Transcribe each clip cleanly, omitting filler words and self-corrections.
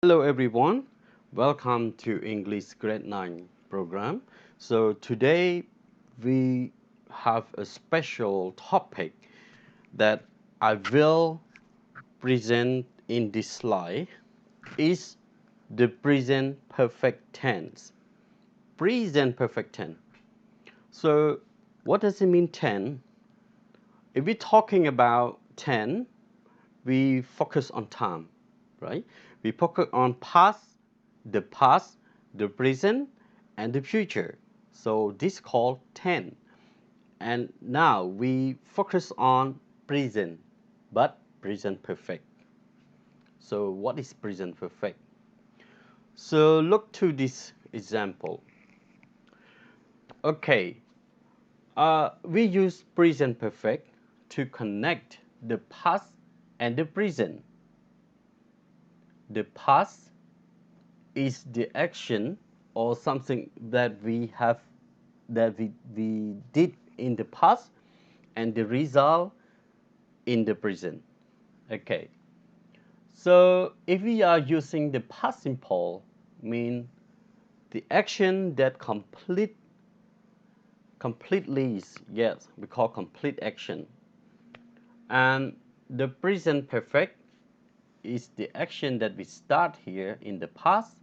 Hello everyone, welcome to English Grade 9 program. So today we have a special topic that I will present in this slide is the present perfect tense. Present perfect tense. So what does it mean 10? If we're talking about 10, we focus on time, right? We focus on past, the present, and the future. So this called 10. And now we focus on present, but present perfect. So what is present perfect? So look to this example. Okay, we use present perfect to connect the past and the present. The past is the action or something that we did in the past and the result in the present. Okay. So if we are using the past simple, mean the action that completely, yes, we call complete action. And the present perfect is the action that we start here in the past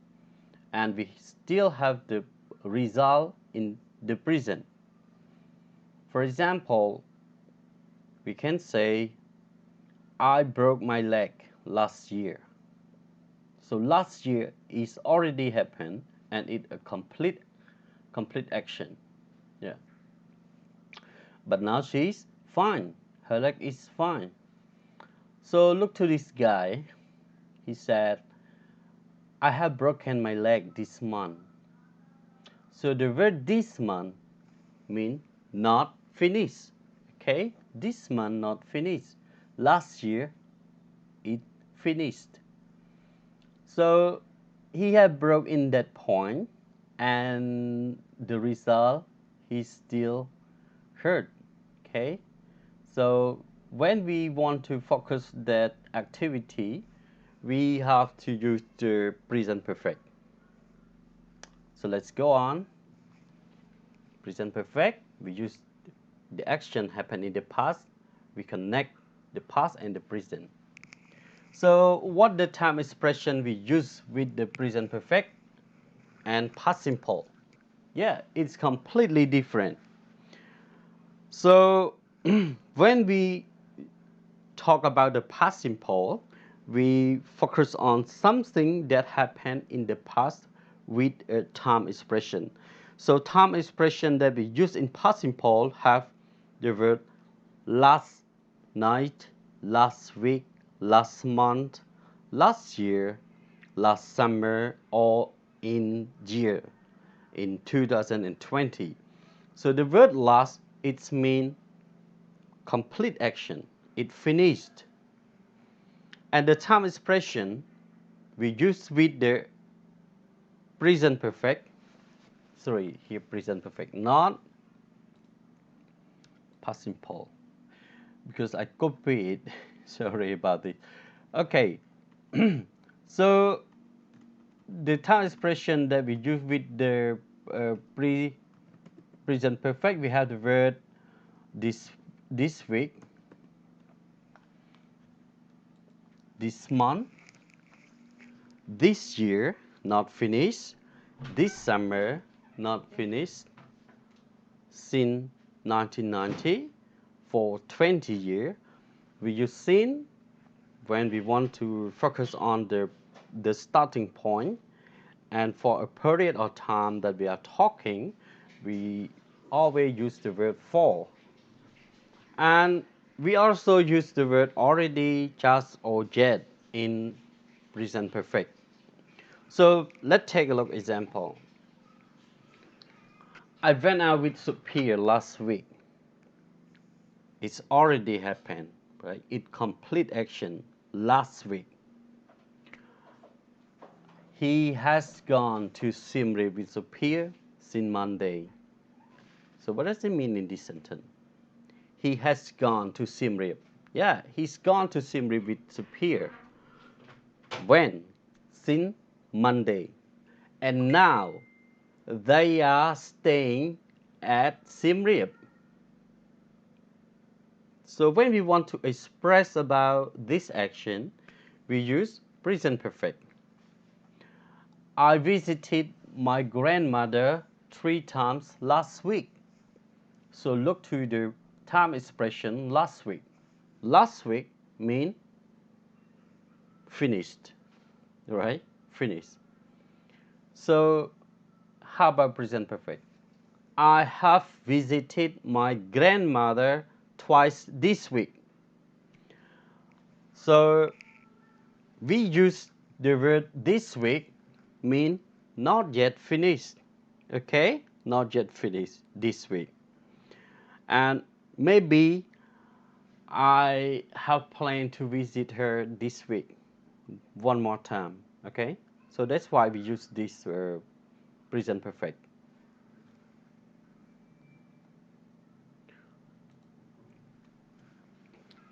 and we still have the result in the present. For example, we can say, I broke my leg last year. So last year is already happened and it a complete action. Yeah. But now she's fine. Her leg is fine. So look to this guy. He said, I have broken my leg this month. So the word this month means not finished. Okay? This month not finished. Last year it finished. So he had broke in that point and the result he still hurt. Okay? So when we want to focus that activity, we have to use the present perfect. So let's go on. Present perfect, we use the action happened in the past. We connect the past and the present. So what the time expression we use with the present perfect and past simple? Yeah, it's completely different. So when we talk about the past simple, we focus on something that happened in the past with a time expression. So time expression that we use in past simple have the word last night, last week, last month, last year, last summer, or in year, in 2020. So the word last, it means complete action. It finished. And the time expression we use with the present perfect. Sorry, here present perfect, not past simple. Because I copied it. Sorry about it. Okay. So the time expression that we use with the present perfect, we have the word this week, this month, this year, not finished, this summer, not finished, since 1990, for 20 years. We use since when we want to focus on the starting point, and for a period of time that we are talking, we always use the word for. And we also use the word already, just, or yet in present perfect. So let's take a look example. I went out with Superior last week. It's already happened, right? It complete action last week. He has gone to Siem Reap with Superior since Monday. So what does it mean in this sentence? He has gone to Siem Reap. Yeah, he's gone to Siem Reap with Superior. When? since Monday. And now they are staying at Siem Reap. So when we want to express about this action, we use present perfect. I visited my grandmother 3 times last week. So look to the time expression last week. Last week mean finished, right? Finished. So how about present perfect? I have visited my grandmother twice this week. So we use the word this week mean not yet finished. Okay? Not yet finished this week. And maybe I have planned to visit her this week one more time. Okay? So that's why we use this present perfect.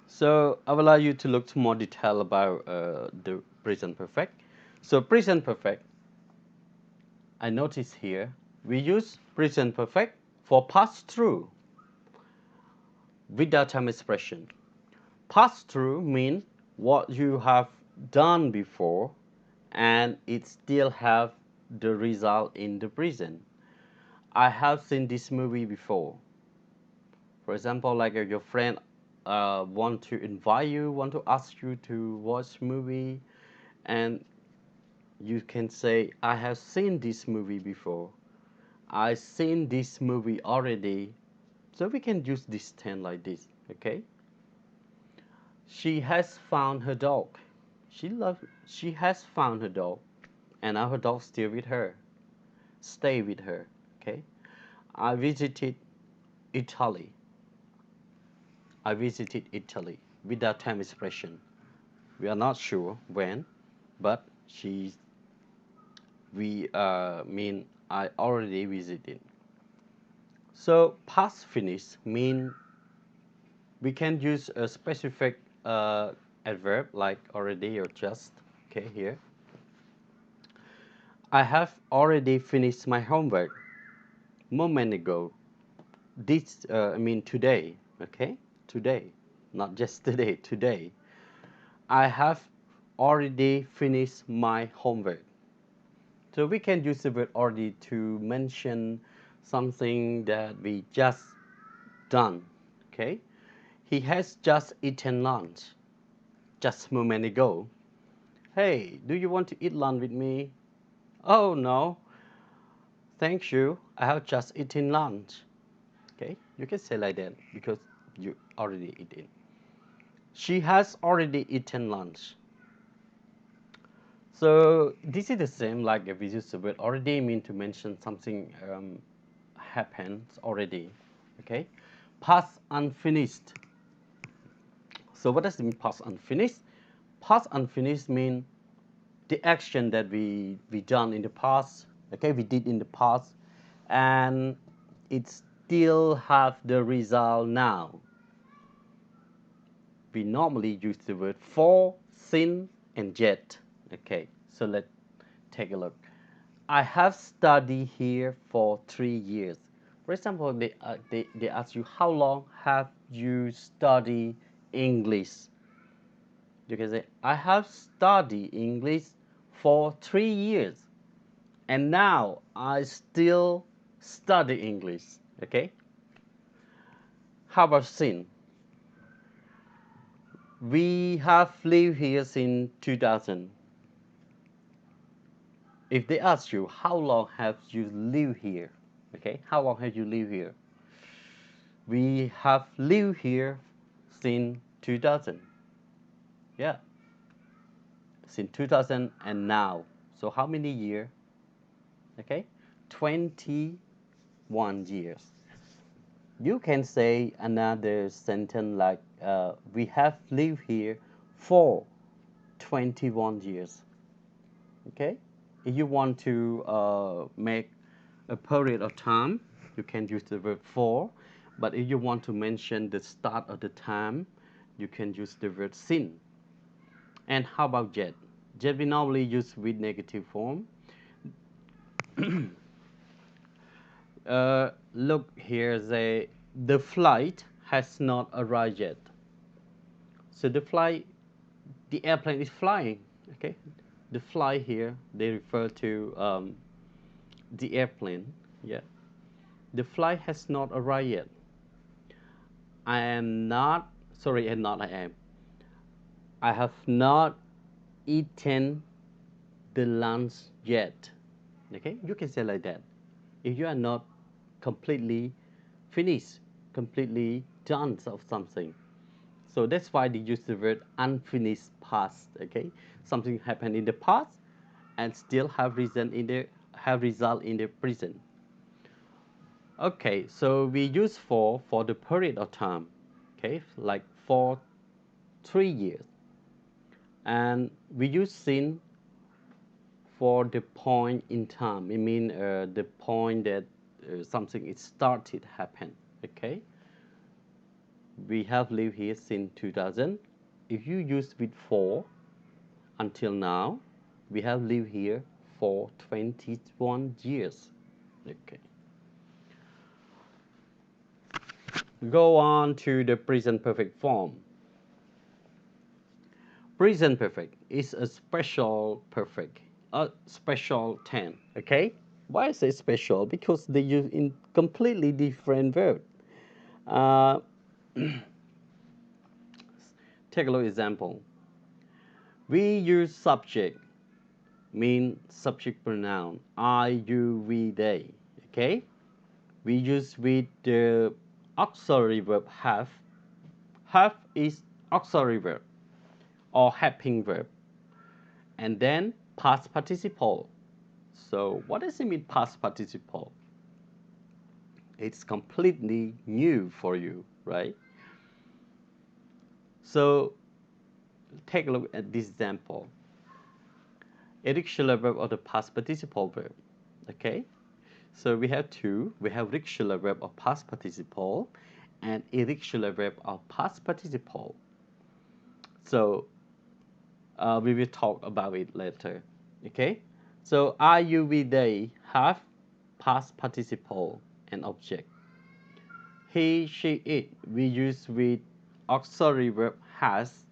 So I will allow you to look to more detail about the present perfect. So present perfect, I notice here, we use present perfect for pass through without time expression. Pass through means what you have done before and it still have the result in the present. I have seen this movie before. For example, like your friend want to invite you, want to ask you to watch movie, and you can say, I have seen this movie before. I seen this movie already. So we can use this tense like this, okay? She has found her dog. She has found her dog, and now her dog still with her. Stay with her, okay? I visited Italy. I visited Italy without time expression. We are not sure when, but we mean I already visited. So past finish mean we can use a specific adverb like already or just. Okay, here. I have already finished my homework moment ago. This I mean today. Okay, today, not just today. Today, I have already finished my homework. So we can use the word already to mention something that we just done. Okay, he has just eaten lunch just a moment ago. Hey, do you want to eat lunch with me? Oh no, thank you. I have just eaten lunch. Okay, you can say like that because you already eaten. She has already eaten lunch. So this is the same like if we use the word already mean to mention something happens already. Okay, past unfinished. So what does it mean past unfinished? Past unfinished mean the action that we done in the past. Okay, we did in the past, and it still have the result now. We normally use the word for, since, and yet. Okay, so let's take a look. I have studied here for 3 years. For example, they ask you, how long have you studied English? You can say, I have studied English for 3 years. And now I still study English. Okay? How about sin? We have lived here since 2000. If they ask you, how long have you lived here? Okay, how long have you lived here? We have lived here since 2000. Yeah, since 2000 and now. So how many years? Okay, 21 years. You can say another sentence like, we have lived here for 21 years. Okay, if you want to make a period of time, you can use the verb for. But if you want to mention the start of the time, you can use the word since. And how about yet? that we normally use with negative form. Look here, the flight has not arrived yet. So the airplane is flying. Okay, the fly here they refer to the airplane. Yeah, the flight has not arrived yet. I am not sorry, and not I am. I have not eaten the lunch yet. Okay, you can say like that. If you are not completely finished, completely done of something. So that's why they use the word unfinished past. Okay, something happened in the past and still have result in the present. Okay, so we use for the period of time. Okay, like for 3 years, and we use sin for the point in time. I mean the point that something is started happen. Okay, we have lived here since 2000. If you use with for until now, we have lived here for 21 years. Okay. Go on to the present perfect form. Present perfect is a special tense. Okay. Why I say special? Because they use in completely different verb. Uh, take a look example. We use subject, mean subject pronoun, I, you, we, they. Okay. We use with the auxiliary verb have. Have is auxiliary verb or helping verb. And then past participle. So what does it mean past participle? It's completely new for you, right? So take a look at this example. Irregular verb or the past participle verb. Okay? So we have two. We have regular verb of past participle and irregular verb of past participle. So we will talk about it later. Okay? So I, you, we, they have past participle and object. He, she, it we use with auxiliary verb has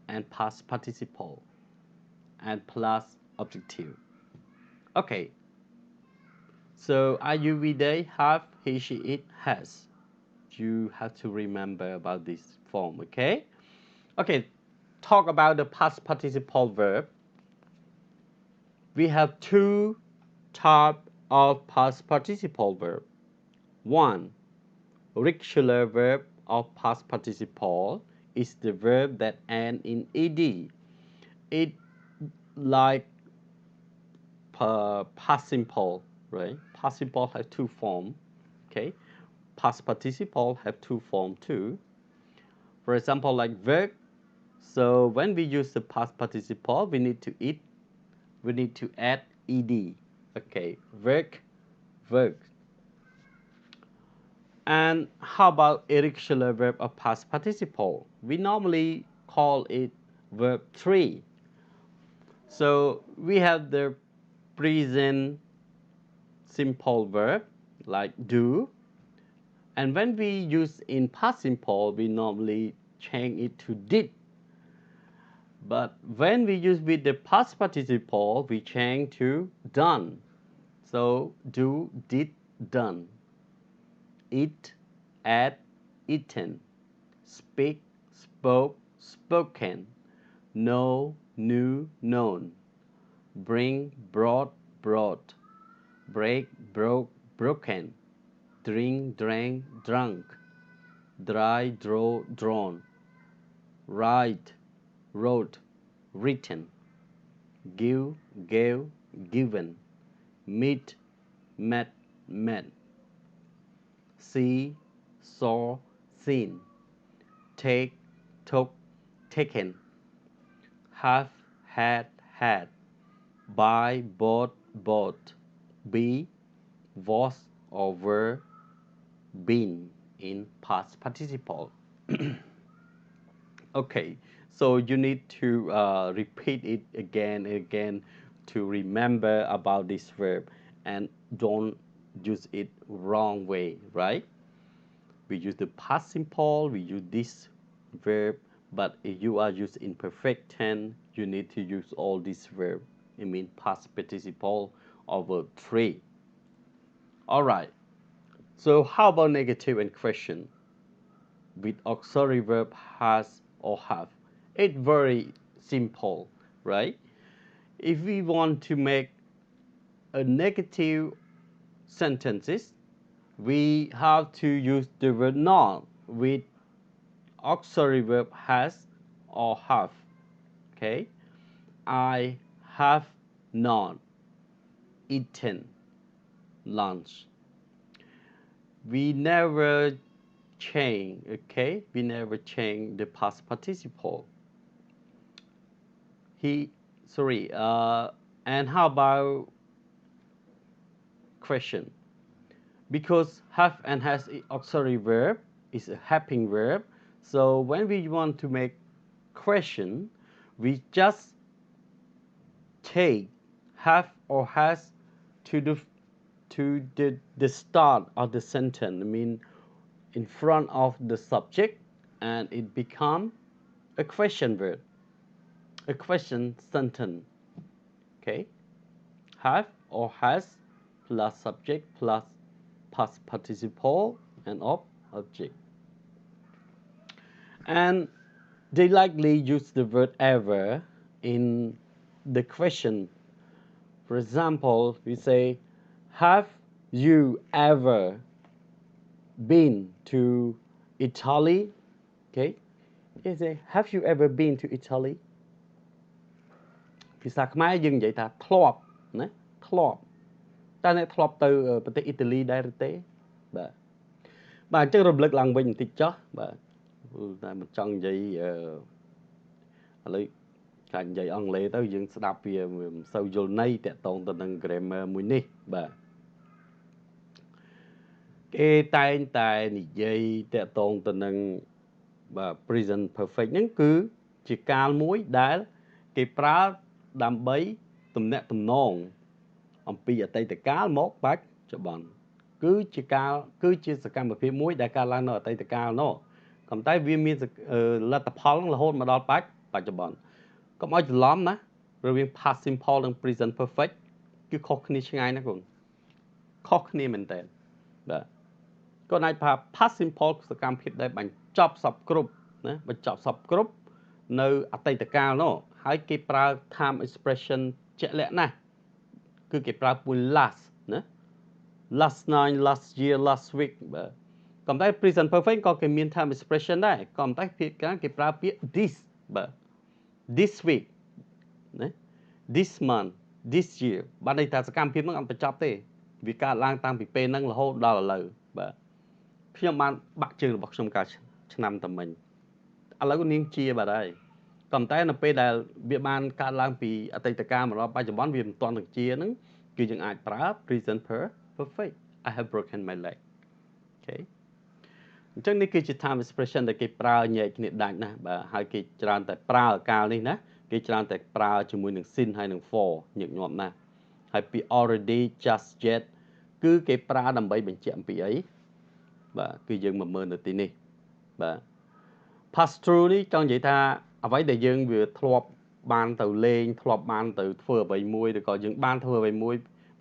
and past participle and plus objective. Okay. So I, you, we, they have, he, she, it has. You have to remember about this form, okay? Okay, talk about the past participle verb. We have two types of past participle verb. One, regular verb of past participle is the verb that ends in ed. It like past simple, right? Past simple have two forms, okay? Past participle have two forms too. For example, like verb. So when we use the past participle, we need to add ed. Okay, work, work. And how about irregular verb of past participle? We normally call it verb 3. So we have the present simple verb like do. And when we use in past simple, we normally change it to did. But when we use with the past participle, we change to done. So do, did, done. Eat, ate, eaten. Speak, spoke, spoken. Know, knew, known. Bring, brought, brought. Break, broke, broken. Drink, drank, drunk. Dry, draw, drawn. Write, wrote, written. Give, gave, given. Meet, met, met. See, saw, seen. Take, took, taken. Have, had, had. Buy, bought, bought. Be, was, or were, been in past participle. Okay, So you need to repeat it again and again to remember about this verb and don't use it wrong way, right? We use the past simple, we use this verb, but if you are used in perfect tense, you need to use all these verb. It means past participle or verb 3. All right. So how about negative and question? With auxiliary verb has or have. It's very simple, right? If we want to make a negative sentences, we have to use the verb not with auxiliary verb has or have. Okay? I have not eaten lunch. We never change, okay? We never change the past participle. Sorry, and how about question? Because have and has auxiliary verb is a helping verb. So when we want to make question, we just take have or has to the start of the sentence. I mean, in front of the subject, and it become a question verb, a question sentence. Okay, have or has plus subject plus past participle and object. And they likely use the word ever in the question. For example, we say, have you ever been to Italy? Okay. You say, have you ever been to Italy? ភាសាខ្មែរយើងនិយាយថាធ្លាប់ណាធ្លាប់តើអ្នកធ្លាប់ទៅប្រទេសអ៊ីតាលីដែរឬទេបាទបាទអញ្ចឹងរំលឹកឡើងវិញបន្តិចចុះបាទតែមិនចង់និយាយឥឡូវកានិយាយអង់គ្លេសទៅយើងស្ដាប់វាមិនសូវយល់ន័យតាក់ទងទៅនឹង grammar មួយនេះបាទគេតែងតែនិយាយតាក់ទងទៅនឹងបាទ present perfect ហ្នឹងគឺជាកាលមួយដែលគេប្រើដើម្បីទំនាក់ទំនងអំពីអតីតកាលមកបច្ចុប្បន្នគឺជាសកម្មភាពមួយដែលកើតឡើងនៅអតីតកាលនោះក៏តែវាមានលទ្ធផលរហូតមកដល់បច្ចុប្បន្នកុំឲ្យច្រឡំណារវាង past simple និង present perfect គឺខុសគ្នាឆ្ងាយណាកូនខុសគ្នាមែនតើបាទកូនអាចប្រើ past simple សកម្មភាពដែលបញ្ចប់សពគ្រប់ណាបញ្ចប់សពគ្រប់នៅអតីតកាលនោះហើយគេប្រើ time expression ជាក់លាក់ណាស់គឺគេប្រើមួយ last ណា last night last year last week បាទក៏តែ present perfect ក៏គេមាន time expression ដែរក៏តែភាគច្រើនគេប្រើពាក្យ this បាទ this week ណា this month this year បានន័យថាសកម្មភាពហ្នឹងអត់បញ្ចប់ទេវាកើតឡើងតាំងពីពេលហ្នឹងរហូតដល់ឥឡូវបាទខ្ញុំបានបាក់ជើងរបស់ខ្ញុំកាលឆ្នាំតែមិញឥឡូវនាងជាបាត់ហើយក៏តែនៅពេលដែលវាបានកើតឡើងពីអតីតកាលមកដល់បច្ចុប្បន្នវាមិនទាន់នឹងជាហ្នឹងគឺយើងអាចប្រើ present perfect I have broken my leg okay អញ្ចឹងនេះគឺជា time expression ដែលគេប្រើញែកគ្នាដាច់ណាបាទហើយគេច្រើនតែប្រើកាលនេះណាគេច្រើនតែប្រើជាមួយនឹង sin ហើយនឹង for ញឹកញាប់ណាស់ហើយពី already just yet គឺគេប្រើដើម្បីបញ្ជាក់អំពីអីបាទគឺយើងមកមើលនៅទីនេះបាទ pass through នេះចង់និយាយថាអ្វីដែលយើងវាធ្លាប់បានទៅលេងធ្លាប់បានទៅធ្វើអ្វីមួយឬក៏យើងបានធ្វើអ្វីមួយ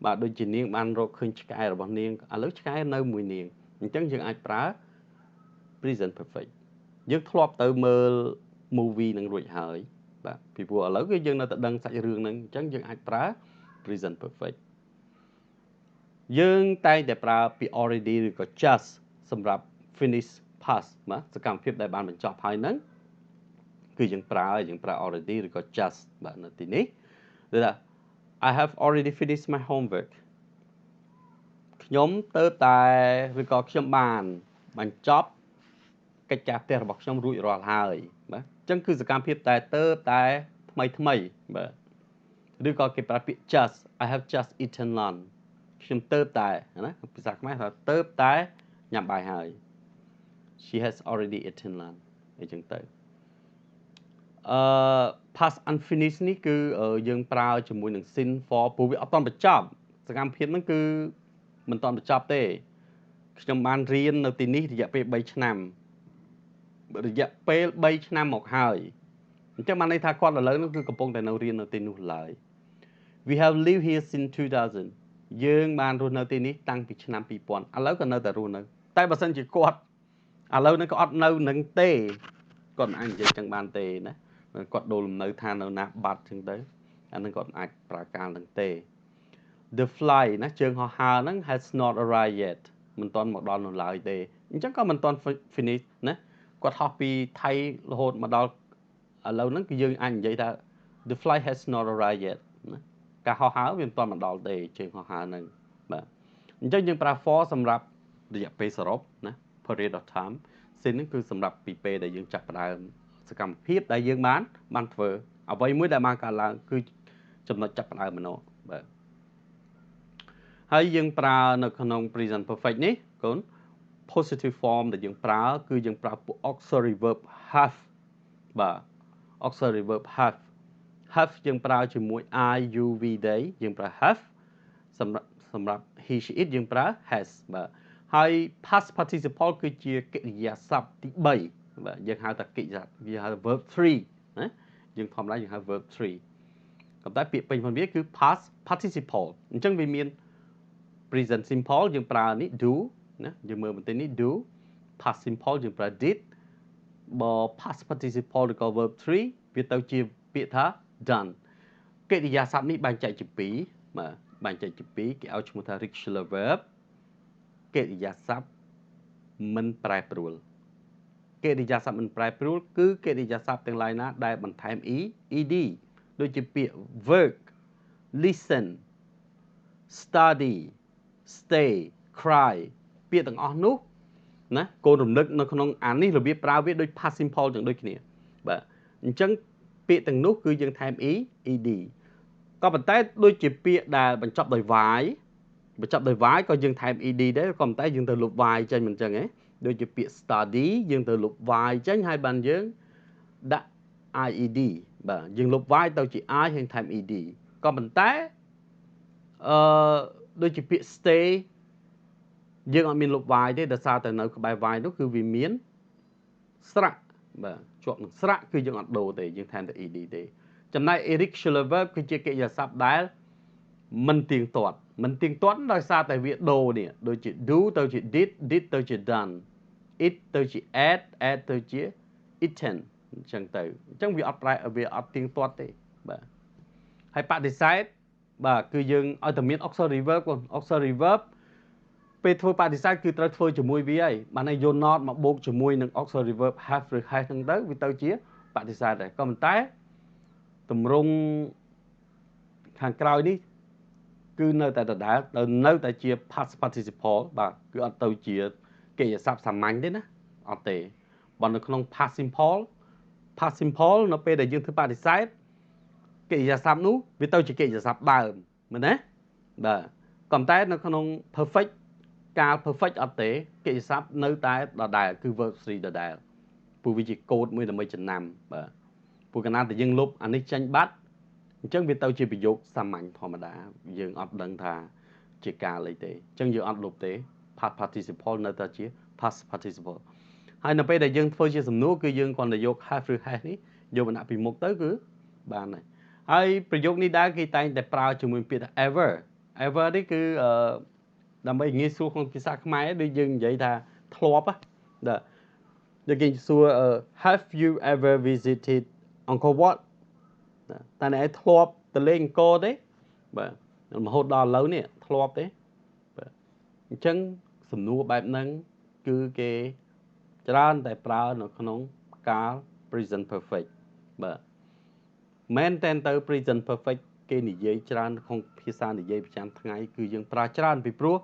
បាទដូចជានាងបានរកឃើញឆ្កែរបស់នាងឥឡូវឆ្កែនៅមួយនាងអញ្ចឹងយើងអាចប្រើ present perfect យើងធ្លាប់ទៅមើល movie នឹងរួចហើយបាទពីព្រោះឥឡូវគឺយើងនៅតែដឹងសាច់រឿងហ្នឹងអញ្ចឹងយើងអាចប្រើ present perfect យើងតែងតែប្រើពាក្យ already ឬក៏ just សម្រាប់ finish past បាទសកម្មភាពដែលបានបញ្ចប់ហើយហ្នឹងគឺយើងប្រើ already ឬក៏ just បាទនៅទីនេះគឺថា I have already finished my homework ខ្ញុំទៅតែឬក៏ខ្ញុំបានបញ្ចប់កិច្ចការផ្ទះរបស់ខ្ញុំរួចរាល់ហើយបាទអញ្ចឹងគឺសកម្មភាពតែតែថ្មីបាទឬក៏គេប្រើពាក្យ just I have just eaten lunch ខ្ញុំទៅតែណាភាសាខ្មែរថាទៅតែញ៉ាំបាយហើយ She has already eaten lunch អញ្ចឹងទៅ past unfinished នេះគឺយើងប្រើជាមួយនឹង sin for ព្រោះវាអត់ទាន់បញ្ចប់សកម្មភាពហ្នឹងគឺមិនទាន់បញ្ចប់ទេខ្ញុំបានរៀននៅទីនេះរយៈពេល3ឆ្នាំរយៈពេល3ឆ្នាំមកហើយអញ្ចឹងបានន័យថាគាត់ឥឡូវហ្នឹងគឺកំពុងតែនៅរៀននៅទីនោះឡើយ We have lived here since 2000 យើងបានរស់នៅទីនេះតាំងពីឆ្នាំ2000ឥឡូវក៏នៅតែរស់នៅតែបើសិនជាគាត់ឥឡូវហ្នឹងក៏អត់នៅនឹងទេគាត់មិនអាចនិយាយចឹងបានទេណាគាត់ដូរលំនៅឋាននៅណាបាត់ចឹងទៅអាហ្នឹងគាត់អាចប្រើការនឹងទេ The fly ណាជើងហោះហើរហ្នឹង has not arrived yet មិនទាន់មកដល់នៅឡើយទេអញ្ចឹងក៏មិនទាន់ finish ណាគាត់ហោះពីថៃរហូតមកដល់ឥឡូវហ្នឹងគឺយើងអាចនិយាយថា The fly has not arrived yet ណាការហោះហើរវាមិនទាន់មកដល់ទេជើងហោះហើរហ្នឹងបាទអញ្ចឹងយើងប្រើ for សម្រាប់រយៈពេលសរុបណា period of time sin ហ្នឹងគឺសម្រាប់ពីពេលដែលយើងចាប់ផ្ដើមសកម្មភាពដែលយើងបានធ្វើអ្វីមួយដែលបានកើតឡើងគឺចំណុចចាប់ផ្ដើមម្ដងបាទហើយយើងប្រើនៅក្នុង present perfect នេះកូន positive form ដែលយើងប្រើគឺយើងប្រើពួក auxiliary verb have បាទ auxiliary verb have យើងប្រើជាមួយ I you we they យើងប្រើ have សម្រាប់ he she it យើងប្រើ has បាទហើយ past participle គឺជាកិរិយាសព្ទទី3បាទយើងហៅថាកិរិយាសព្ទវាហៅ verb 3ណាយើងធម្មតាយើងហៅ verb 3ប៉ុន្តែពាក្យពេញរបស់វាគឺ past participle អញ្ចឹងវាមាន present simple យើងប្រើនេះ do ណាយើងមើលបន្តិចនេះ do past simple យើងប្រើ did បើ past participle ឬក៏ verb 3វាទៅជាពាក្យថា done កិរិយាសព្ទនេះបែងចែកជា2បាទបែងចែកជា2គេឲ្យឈ្មោះថា regular verb កិរិយាសព្ទមិនប្រែប្រួលកិរិយាសព្ទមិនប្រែប្រួលគឺកិរិយាសព្ទទាំងឡាយណាដែលបន្ថែម ed ដូចជាពាក្យ work listen study stay cry ពាក្យទាំងអស់នោះណាកូនរំលឹកនៅក្នុងអានេះរបៀបប្រើវាដូច past simple ចឹងដូចគ្នាបាទអញ្ចឹងពាក្យទាំងនោះគឺយើងថែម ed ក៏ប៉ុន្តែដូចជាពាក្យដែលបញ្ចប់ដោយ y ក៏យើងថែម ed ដែរក៏ប៉ុន្តែយើងទៅលុប y ចេញមិនចឹងទេដូចជាពាក្យ study យើងទៅលុប y ចេញហើយបានយើងដាក់ ied បាទយើងលុប y ទៅជា I ហើយថែម ed ក៏ប៉ុន្តែដូចជាពាក្យ stay យើងអត់មានលុប y ទេដោយសារតែនៅក្បែរ y នោះគឺវាមានស្រៈបាទជាប់នឹងស្រៈគឺយើងអត់ដូរទេយើងថែមតែ ed ទេចំណែក irregular verb គឺជាកិរិយាសព្ទដែលមិនទៀងទាត់ដោយសារតែវាដូរនេះដូចជា do ទៅជា did ទៅជា done it ទៅជា ate ទៅជា eaten អញ្ចឹងទៅអញ្ចឹងវាអត់ទៀងទាត់ទេបាទហើយបដិសេធបាទគឺយើងឲ្យតែមាន auxiliary verb គាត់ auxiliary verb ពេលធ្វើបដិសេធគឺត្រូវធ្វើជាមួយវាហើយបានន័យ you not មកបូកជាមួយនឹង auxiliary verb have ឬ has ហ្នឹងទៅវាទៅជាបដិសេធដែរក៏ប៉ុន្តែទម្រង់ខាងក្រោយនេះគឺនៅតែដដែលនៅតែជា past participle បាទគឺអត់ទៅជាកិរិយាសព្ទសាមញ្ញទេណាអត់ទេបើនៅក្នុង past simple នៅពេលដែលយើងធ្វើបដិសេធកិរិយាសព្ទនោះវាទៅជាកិរិយាសព្ទដើមមែនទេបាទក៏ប៉ុន្តែនៅក្នុង perfect កាល perfect អត់ទេកិរិយាសព្ទនៅតែដដែលគឺ verb 3ដដែលព្រោះវាជាកូដមួយដើម្បីចំណាំបាទព្រោះកាលណាតែយើងលុបអានេះចេញបាត់អញ្ចឹងវាទៅជាប្រយោគសាមញ្ញធម្មតាយើងអត់ដឹងថាជាការអីទេអញ្ចឹងយើងអត់លុបទេ past participle នៅតែជា past participle ហើយនៅពេលដែលយើងធ្វើជាសំណួរគឺយើងគ្រាន់តែយក have ឬ has នេះយកមកដាក់ពីមុខទៅគឺបានហើយប្រយោគនេះដែរគេតែងតែប្រើជាមួយពាក្យថា ever នេះគឺដើម្បីងាយស្រួលក្នុងភាសាខ្មែរដូចយើងនិយាយថាធ្លាប់ណាដូចគេសួរ have you ever visited Angkor Wat តែអ្នកឯងធ្លាប់ទៅលេងអង្គរទេបាទរហូតដល់ឥឡូវនេះធ្លាប់ទេបាទអញ្ចឹងសំណួរបែបហ្នឹងគឺគេច្រើនតែប្រើនៅក្នុងកាល present perfect បាទមែនតែនទៅ present perfect គេនិយាយច្រើនក្នុងភាសានិយាយប្រចាំថ្ងៃគឺយើងប្រើច្រើនពីព្រោះ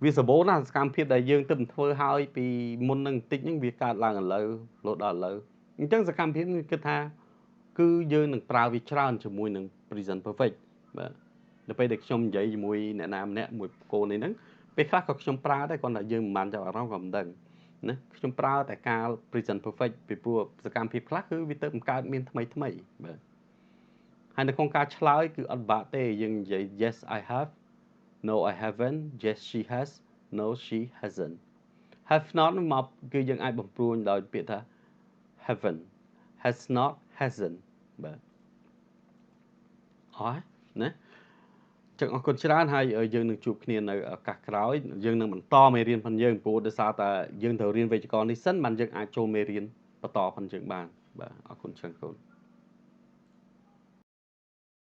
វាសម្បូរណាស់សកម្មភាពដែលយើងទៅធ្វើហើយពីមុននឹងបន្តិចហ្នឹងវាកើតឡើងឥឡូវរហូតដល់ឥឡូវអញ្ចឹងសកម្មភាពនេះគិតថាគឺយើងនឹងប្រើវាច្រើនជាមួយនឹង present perfect បាទដល់ពេលដែលខ្ញុំនិយាយជាមួយអ្នកណាម្នាក់មួយកូននេះហ្នឹងពេលខ្លះក៏ខ្ញុំប្រើដែរគ្រាន់តែយើងមិនបានចាប់អារម្មណ៍ក៏មិនដឹង ណាខ្ញុំប្រើតែកាល present perfect ពីព្រោះសកម្មភាពខ្លះគឺវាទៅបង្កើតមានថ្មីបាទហើយនៅក្នុងការឆ្លើយគឺអត់បាក់ទេយើងនិយាយ yes I have no I haven't yes she has no she hasn't have not មកគឺយើងអាចបំព្រួញដោយពាក្យថា haven't has not hasn't បាទអស់ណាចឹងអរគុណច្រើនហើយយើងនឹងជួបគ្នានៅឱកាសក្រោយយើងនឹងបន្តមេរៀនផងយើងព្រោះដោយសារតែយើងត្រូវរៀនវេយ្យាករណ៍នេះសិនបានយើងអាចចូលមេរៀនបន្តផងយើងបានបាទអរគុណច្រើនកូន